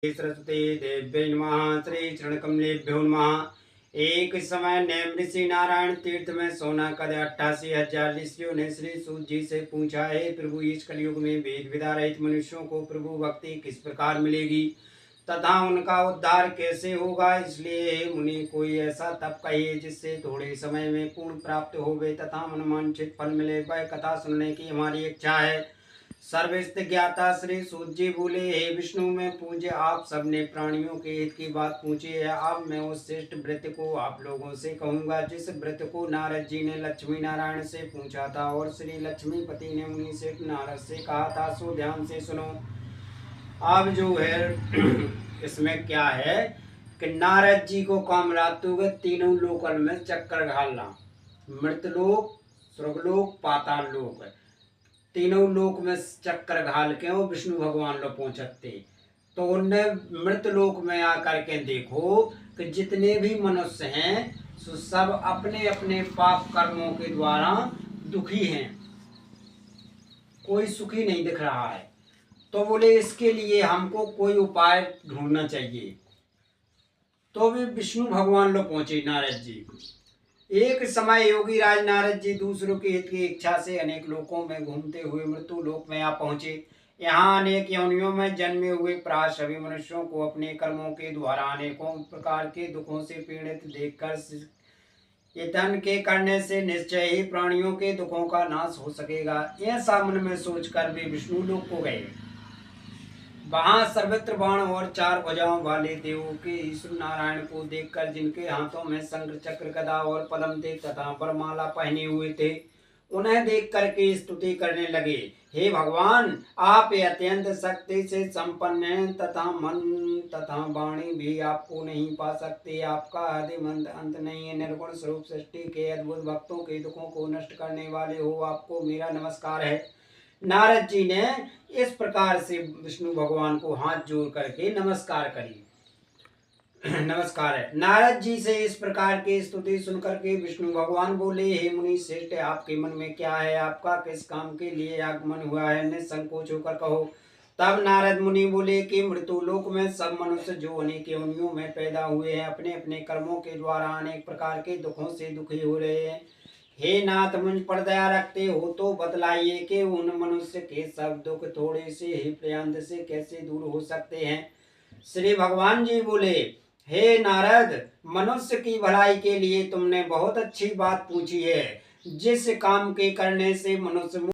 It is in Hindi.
सरस्वती देव्यै नमः। श्री चरण कमलेभ्यो नमः। एक समय नेम ऋषि नारायण तीर्थ में सोना कद 88,000 ऋषियों ने श्री सूत जी से पूछा, हे प्रभु, इस कलयुग में भेद विदा रहित मनुष्यों को प्रभु भक्ति किस प्रकार मिलेगी तथा उनका उद्धार कैसे होगा। इसलिए हे मुनि, कोई ऐसा तप कहिए जिससे थोड़े समय में पूर्ण प्राप्त होवे तथा मनवांछित फल मिले। वह कथा सुनने की हमारी इच्छा है। सर्वस्थ ज्ञाता श्री सूत जी बोले, हे विष्णु, में पूज्य आप सबने प्राणियों के हित की बात पूछी है। अब मैं उस श्रेष्ठ व्रत को आप लोगों से कहूंगा जिस व्रत को नारद जी ने लक्ष्मी नारायण से पूछा था और श्री लक्ष्मीपति ने मुनि से नारद से कहा था। सो ध्यान से सुनो। अब जो है इसमें क्या है कि नारद जी को काम रातु के तीनों लोकल में चक्कर घालना, मृतलोक, स्वर्गलोक, पाताल लोक, तीनों लोक में चक्कर घाल के वो विष्णु भगवान लोग पहुंचते। तो उनने मृत लोक में आकर के देखो कि जितने भी मनुष्य हैं सो सब अपने अपने पाप कर्मों के द्वारा दुखी हैं, कोई सुखी नहीं दिख रहा है। तो बोले इसके लिए हमको कोई उपाय ढूंढना चाहिए। तो भी विष्णु भगवान लोग पहुंचे नारद जी। एक समय योगी राज नारद जी दूसरों के हित की इच्छा से अनेक लोकों में घूमते हुए मृत्यु लोक में आ पहुंचे। यहाँ अनेक योनियों में जन्मे हुए प्राय सभी मनुष्यों को अपने कर्मों के द्वारा अनेकों प्रकार के दुखों से पीड़ित देखकर ये धन के करने से निश्चय ही प्राणियों के दुखों का नाश हो सकेगा। ऐसा मन में सोचकर वे विष्णु लोक को गए। वहां सर्वत्र बाण और चार भुजाओं वाले देवों के ईश्वर नारायण को देखकर, जिनके हाथों में शंख चक्र गदा और पद्म थे तथा वरमाला पहने हुए थे, उन्हें देख करके स्तुति करने लगे। हे भगवान, आप अत्यंत शक्ति से संपन्न हैं तथा मन तथा वाणी भी आपको नहीं पा सकते। आपका आदि अंत नहीं है। निर्गुण स्वरूप सृष्टि के अद्भुत भक्तों के दुखों को नष्ट करने वाले हो, आपको मेरा नमस्कार है। नारद जी ने इस प्रकार से विष्णु भगवान को हाथ जोड़ करके नमस्कार करी। नमस्कार है। नारद जी से इस प्रकार की स्तुति सुनकर के विष्णु भगवान बोले, हे मुनि श्रेष्ठ, आपके मन में क्या है? आपका किस काम के लिए आगमन हुआ है? निसंकोच होकर कहो। तब नारद मुनि बोले कि मृत्यु लोक में सब मनुष्य जो अनेक योनियों में पैदा हुए हैं, अपने अपने कर्मों के द्वारा अनेक प्रकार के दुखों से दुखी हो रहे हैं। हे नाथ, मुझ पर दया रखते हो तो बतलाइए कि उन मनुष्य के सब दुख थोड़े से ही प्रयास से कैसे दूर हो सकते हैं। श्री भगवान जी बोले, हे नारद, मनुष्य की भलाई के लिए तुमने बहुत अच्छी बात पूछी है। जिस काम के करने से मनुष्य